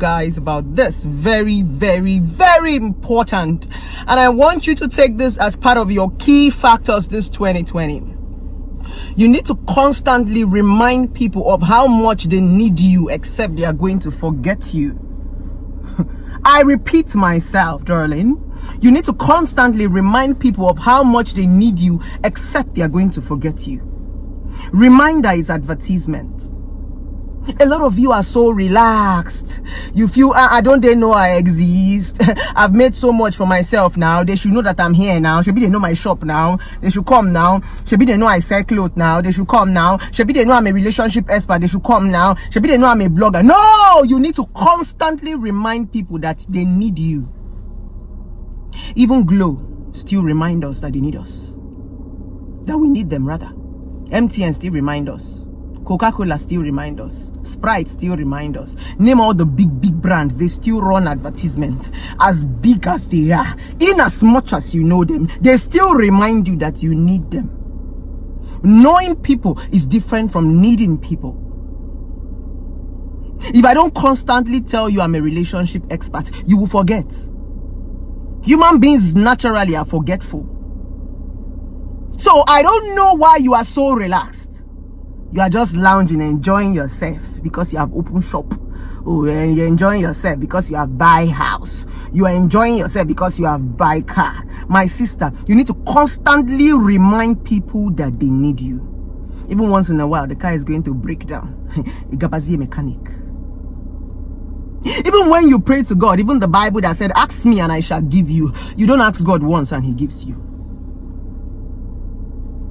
guys about this. Very, very, very important. And I want you to take this as part of your key factors this 2020. You need to constantly remind people of how much they need you, except they are going to forget you. I repeat myself, darling. You need to constantly remind people of how much they need you, except they are going to forget you. Reminder is advertisement. A lot of you are so relaxed. You feel, I don't they know I exist. I've made so much for myself now. They should know that I'm here now. Should be they know my shop now. They should come now. Should be they know I sell clothes now. They should come now. Should be they know I'm a relationship expert. They should come now. Should be they know I'm a blogger. No! You need to constantly remind people that they need you. Even Glow still remind us that they need us. That we need them rather. MTN still remind us. Coca-Cola still remind us. Sprite still remind us. Name all the big brands. They still run advertisement as big as they are. In as much as you know them, they still remind you that you need them. Knowing people is different from needing people. If I don't constantly tell you I'm a relationship expert, you will forget. Human beings naturally are forgetful. So I don't know why you are so relaxed. You are just lounging, enjoying yourself because you have open shop. Oh, you're enjoying yourself because you have buy house. You are enjoying yourself because you have buy car. My sister, you need to constantly remind people that they need you. Even once in a while, the car is going to break down. Igabazi mechanic. Even when you pray to God, even the Bible that said, ask me and I shall give you. You don't ask God once and he gives you.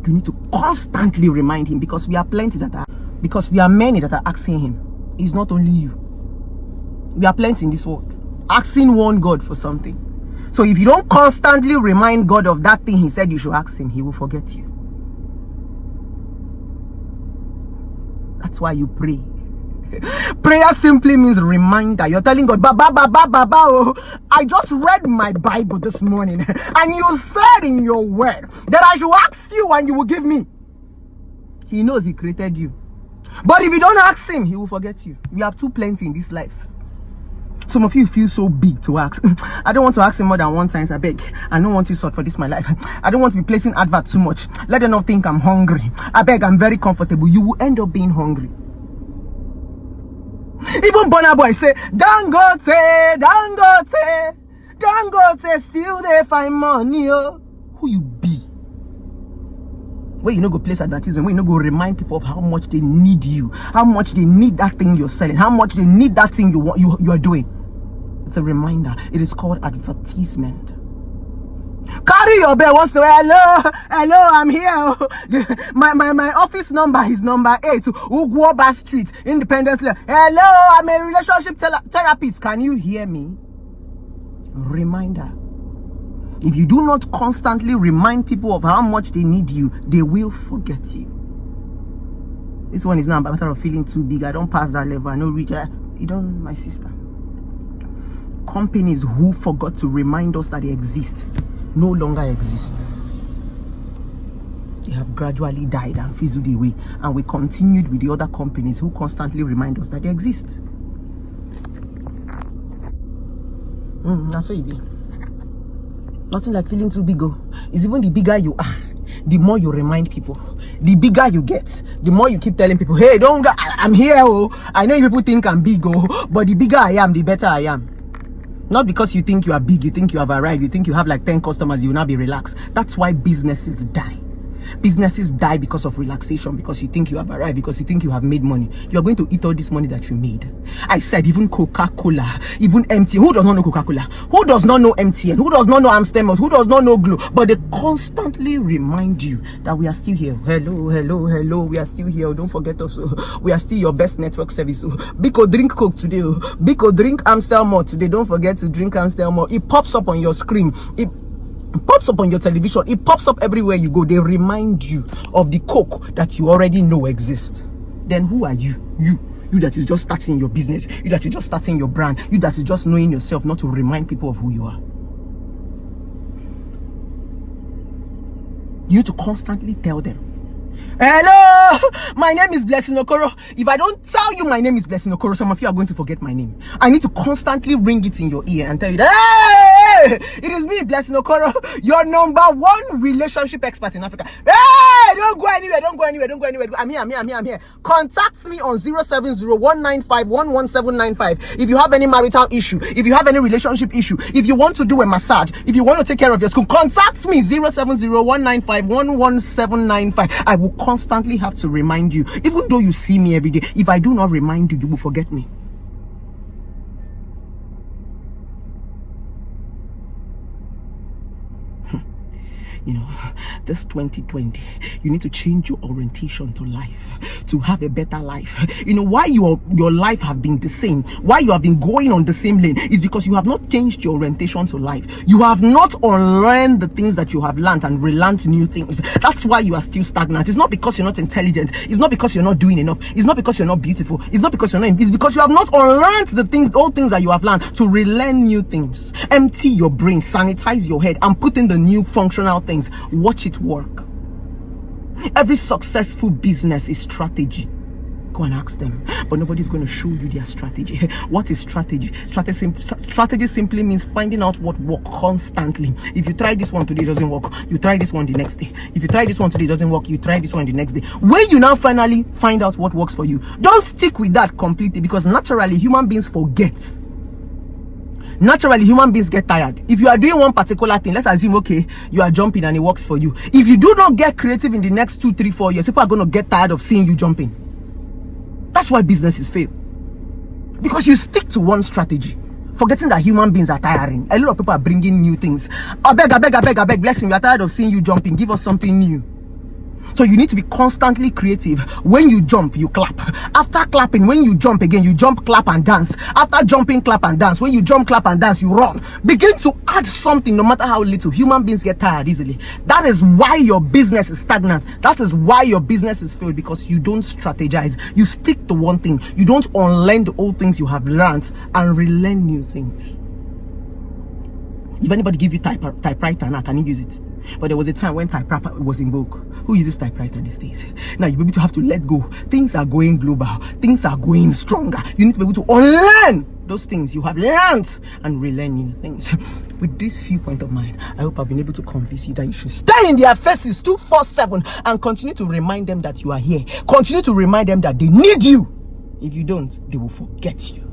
You need to constantly remind him, because we are many that are asking him. It's not only you. We are plenty in this world asking one God for something. So if you don't constantly remind God of that thing he said you should ask him, he will forget you. That's why you pray. Prayer simply means reminder. You're telling God, oh, I just read my Bible this morning and you said in your word that I should ask you and you will give me. He knows he created you. But if you don't ask him, he will forget you. We have too plenty in this life. Some of you feel so big to ask. I don't want to ask him more than one time. I beg. I don't want to sort for this my life. I don't want to be placing advert too much. Let them not think I'm hungry. I beg, I'm very comfortable. You will end up being hungry. Even Burna Boy say, Dangote, Dangote, Dangote, still they find money. Oh. Who you be? Where you no go place advertisement, where you no go remind people of how much they need you, how much they need that thing you're selling, how much they need that thing you are doing. It's a reminder. It is called advertisement. Carry your bell once in a while. Hello, I'm here. My office number is number 8, Ugwoba Street, Independence. Hello, I'm a relationship therapist. Can you hear me? Reminder. If you do not constantly remind people of how much they need you, they will forget you. This one is not a matter of feeling too big. I don't pass that level. I don't reach. You don't, my sister. Companies who forgot to remind us that they exist no longer exist. They have gradually died and fizzled away, and we continued with the other companies who constantly remind us that they exist. That's what it be. Nothing like feeling too big. It's even the bigger you are, the more you remind people. The bigger you get, the more you keep telling people, hey, don't go, I'm here. Oh, I know people think I'm big, but the bigger I am, the better I am. Not because you think you are big, you think you have arrived, you think you have like 10 customers, you will not be relaxed. That's why businesses die. Businesses die because of relaxation, because you think you have arrived, because you think you have made money. You're going to eat all this money that you made. I said even Coca-Cola, even MTN. Who does not know Coca-Cola? Who does not know MTN? Who does not know Amsterdam? Who does not know Glow? But they constantly remind you that we are still here. Hello, hello, hello. We are still here. Don't forget us. We are still your best network service. Biko, drink Coke today. Biko, drink Amsterdam today. Don't forget to drink Amsterdam. It pops up on your screen. It pops up on your television. It pops up everywhere you go. They remind you of the Coke that you already know exists. Then who are you? You that is just starting your business. You that is just starting your brand. You that is just knowing yourself, not to remind people of who you are. You need to constantly tell them. Hello, my name is Blessing Okoro. If I don't tell you my name is Blessing Okoro, some of you are going to forget my name. I need to constantly ring it in your ear and tell you that, hey, it is me, Blessing Okoro, your #1 relationship expert in Africa. Hey, don't go anywhere, don't go anywhere, don't go anywhere. I'm here. Contact me on 070-195-11795. If you have any marital issue, if you have any relationship issue, if you want to do a massage, if you want to take care of your school, contact me 070-195-11795. I will constantly have to remind you, even though you see me every day. If I do not remind you, you will forget me. You know, this 2020, you need to change your orientation to life, to have a better life. You know, why your life have been the same, why you have been going on the same lane, is because you have not changed your orientation to life. You have not unlearned the things that you have learned and relearned new things. That's why you are still stagnant. It's not because you're not intelligent. It's not because you're not doing enough. It's not because you're not beautiful. It's not because you're not. It's because you have not unlearned the things, all things that you have learned, to relearn new things. Empty your brain, sanitize your head, and put in the new functional things. Watch it work. Every successful business is strategy. Go and ask them, but nobody's going to show you their strategy. What is strategy? Strategy simply means finding out what works constantly. If you try this one today, it doesn't work, you try this one the next day. If you try this one today, it doesn't work, you try this one the next day. When you now finally find out what works for you, don't stick with that completely, because naturally human beings forget. Naturally, human beings get tired. If you are doing one particular thing, let's assume, okay, you are jumping and it works for you. If you do not get creative in the next 2, 3, 4 years, people are going to get tired of seeing you jumping. That's why businesses fail. Because you stick to one strategy, forgetting that human beings are tiring. A lot of people are bringing new things. I beg, Blessing, we are tired of seeing you jumping. Give us something new. So you need to be constantly creative. When you jump, you clap. After clapping, when you jump again, you jump, clap, and dance. After jumping, clap, and dance. When you jump, clap, and dance, you run. Begin to add something, no matter how little. Human beings get tired easily. That is why your business is stagnant. That is why your business is failed, because you don't strategize. You stick to one thing. You don't unlearn the old things you have learned and relearn new things. If anybody give you typewriter now, can you use it? But there was a time when typewriter was in vogue. Who uses typewriter these days? Now you'll be able to have to let go. Things are going global. Things are going stronger. You need to be able to unlearn those things you have learned and relearn new things. With this viewpoint of mine, I hope I've been able to convince you that you should stay in their faces 247 and continue to remind them that you are here. Continue to remind them that they need you. If you don't, they will forget you.